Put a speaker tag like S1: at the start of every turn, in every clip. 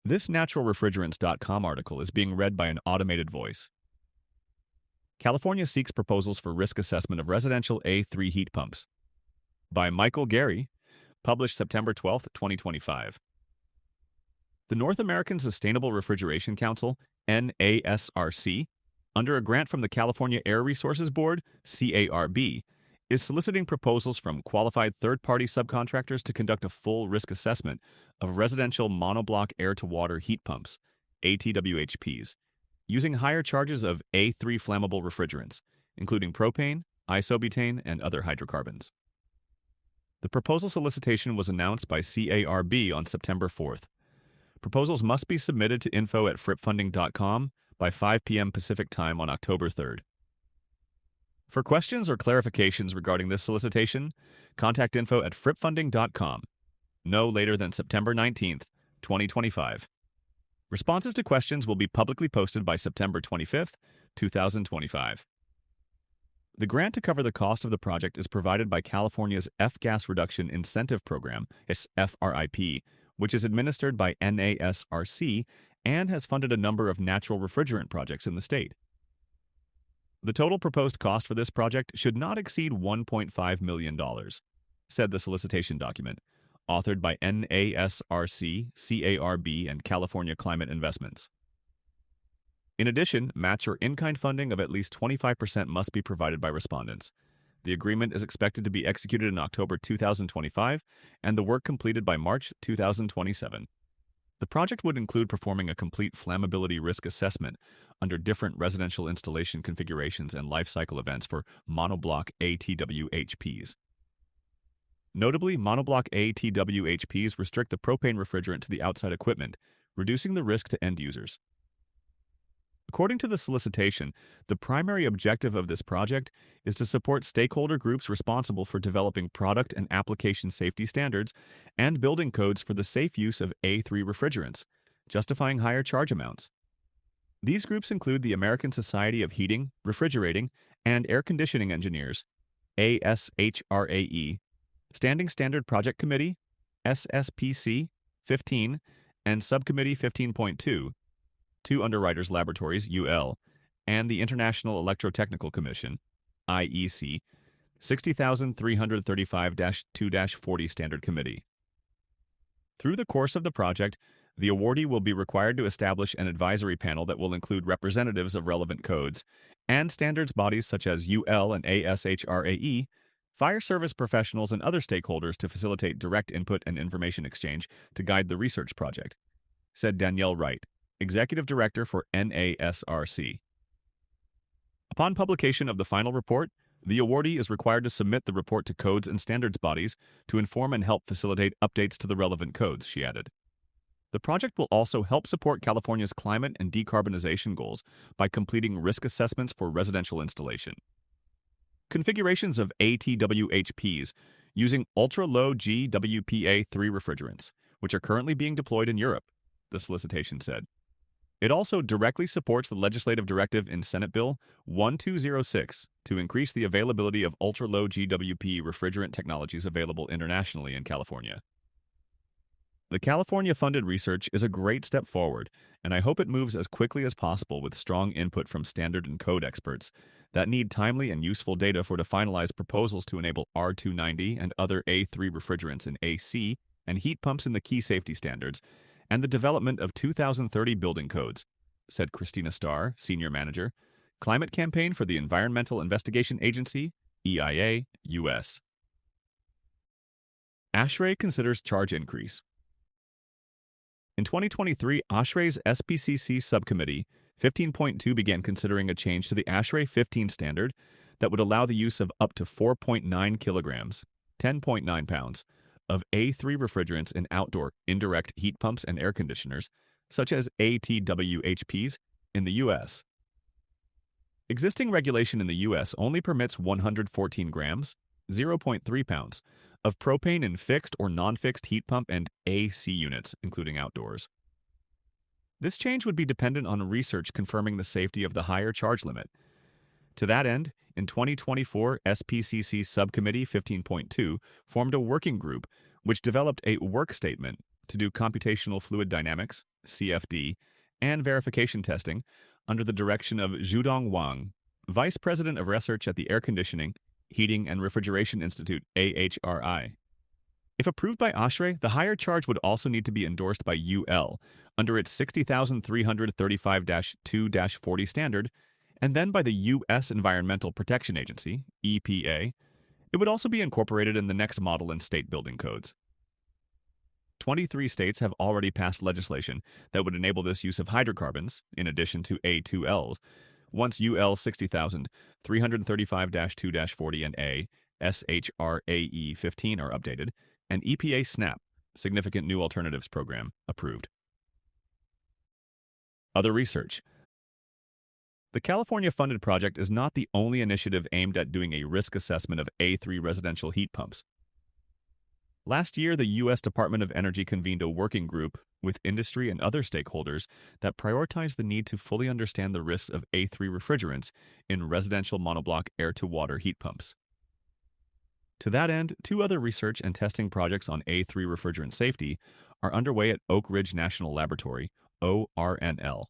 S1: This naturalrefrigerants.com article is being read by an automated voice. California seeks proposals for risk assessment of residential A3 heat pumps. By Michael Gary, published September 12, 2025. The North American Sustainable Refrigeration Council, NASRC, under a grant from the California Air Resources Board, CARB, is soliciting proposals from qualified third-party subcontractors to conduct a full risk assessment of residential monobloc air-to-water heat pumps, ATWHPs, using higher charges of A3 flammable refrigerants, including propane, isobutane, and other hydrocarbons. The proposal solicitation was announced by CARB on September 4th. Proposals must be submitted to info@fripfunding.com by 5 p.m. Pacific Time on October 3rd. For questions or clarifications regarding this solicitation, contact info@fripfunding.com, no later than September 19th, 2025. Responses to questions will be publicly posted by September 25th, 2025. The grant to cover the cost of the project is provided by California's F-Gas Reduction Incentive Program, FRIP, which is administered by NASRC and has funded a number of natural refrigerant projects in the state. The total proposed cost for this project should not exceed $1.5 million, said the solicitation document, authored by NASRC, CARB, and California Climate Investments. In addition, match or in-kind funding of at least 25% must be provided by respondents. The agreement is expected to be executed in October 2025 and the work completed by March 2027. The project would include performing a complete flammability risk assessment under different residential installation configurations and life cycle events for monobloc ATWHPs. Notably, monobloc ATWHPs restrict the propane refrigerant to the outside equipment, reducing the risk to end users. According to the solicitation, the primary objective of this project is to support stakeholder groups responsible for developing product and application safety standards and building codes for the safe use of A3 refrigerants, justifying higher charge amounts. These groups include the American Society of Heating, Refrigerating, and Air Conditioning Engineers, ASHRAE, Standing Standard Project Committee, SSPC 15, and Subcommittee 15.2, two Underwriters Laboratories, UL, and the International Electrotechnical Commission, IEC, 60,335-2-40 Standard Committee. Through the course of the project, the awardee will be required to establish an advisory panel that will include representatives of relevant codes and standards bodies such as UL and ASHRAE, fire service professionals, and other stakeholders to facilitate direct input and information exchange to guide the research project, said Danielle Wright, Executive Director for NASRC. Upon publication of the final report, the awardee is required to submit the report to codes and standards bodies to inform and help facilitate updates to the relevant codes, she added. The project will also help support California's climate and decarbonization goals by completing risk assessments for residential installation. Configurations of ATWHPs using ultra-low GWPA3 refrigerants, which are currently being deployed in Europe, the solicitation said. It also directly supports the legislative directive in Senate Bill 1206 to increase the availability of ultra-low GWP refrigerant technologies available internationally in California. The California-funded research is a great step forward, and I hope it moves as quickly as possible with strong input from standard and code experts that need timely and useful data to finalize proposals to enable R290 and other A3 refrigerants in AC and heat pumps in the key safety standards, and the development of 2030 building codes, said Christina Starr, Senior Manager, Climate Campaign for the Environmental Investigation Agency, EIA, U.S. ASHRAE considers charge increase. In 2023, ASHRAE's SPCC Subcommittee 15.2 began considering a change to the ASHRAE 15 standard that would allow the use of up to 4.9 kilograms, 10.9 pounds, of A3 refrigerants in outdoor indirect heat pumps and air conditioners, such as ATWHPs, in the U.S. Existing regulation in the U.S. only permits 114 grams, 0.3 pounds, of propane in fixed or non-fixed heat pump and AC units, including outdoors. This change would be dependent on research confirming the safety of the higher charge limit. To that end, in 2024, SPCC Subcommittee 15.2 formed a working group which developed a work statement to do computational fluid dynamics, CFD, and verification testing under the direction of Zhudong Wang, Vice President of Research at the Air Conditioning, Heating and Refrigeration Institute, AHRI. If approved by ASHRAE, the higher charge would also need to be endorsed by UL under its 60,335-2-40 standard, and then by the U.S. Environmental Protection Agency, EPA. It would also be incorporated in the next model and state building codes. 23 states have already passed legislation that would enable this use of hydrocarbons, in addition to A2Ls, once UL 60,335-2-40 and SHRAE 15 are updated, and EPA SNAP, Significant New Alternatives Program, approved. Other research. The California-funded project is not the only initiative aimed at doing a risk assessment of A3 residential heat pumps. Last year, the U.S. Department of Energy convened a working group with industry and other stakeholders that prioritized the need to fully understand the risks of A3 refrigerants in residential monobloc air-to-water heat pumps. To that end, 2 other research and testing projects on A3 refrigerant safety are underway at Oak Ridge National Laboratory, ORNL.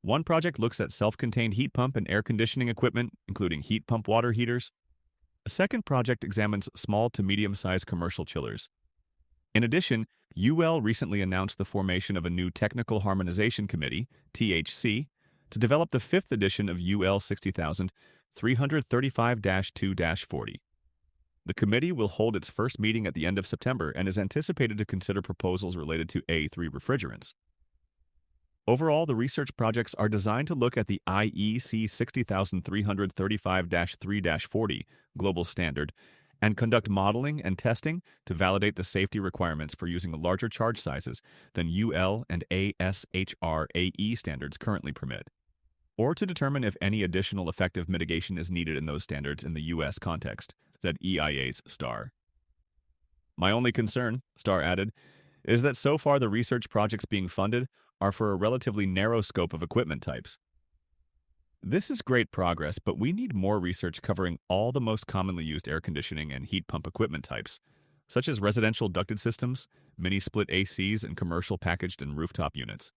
S1: One project looks at self-contained heat pump and air conditioning equipment, including heat pump water heaters. A second project examines small to medium-sized commercial chillers. In addition, UL recently announced the formation of a new Technical Harmonization Committee, THC, to develop the 5th edition of UL 60,335-2-40. The committee will hold its first meeting at the end of September and is anticipated to consider proposals related to A3 refrigerants. Overall, the research projects are designed to look at the IEC 60,335-3-40 global standard and conduct modeling and testing to validate the safety requirements for using larger charge sizes than UL and ASHRAE standards currently permit, or to determine if any additional effective mitigation is needed in those standards in the U.S. context, said EIA's Starr. My only concern, Starr added, is that so far the research projects being funded are for a relatively narrow scope of equipment types. This is great progress, but we need more research covering all the most commonly used air conditioning and heat pump equipment types, such as residential ducted systems, mini-split ACs, and commercial packaged and rooftop units.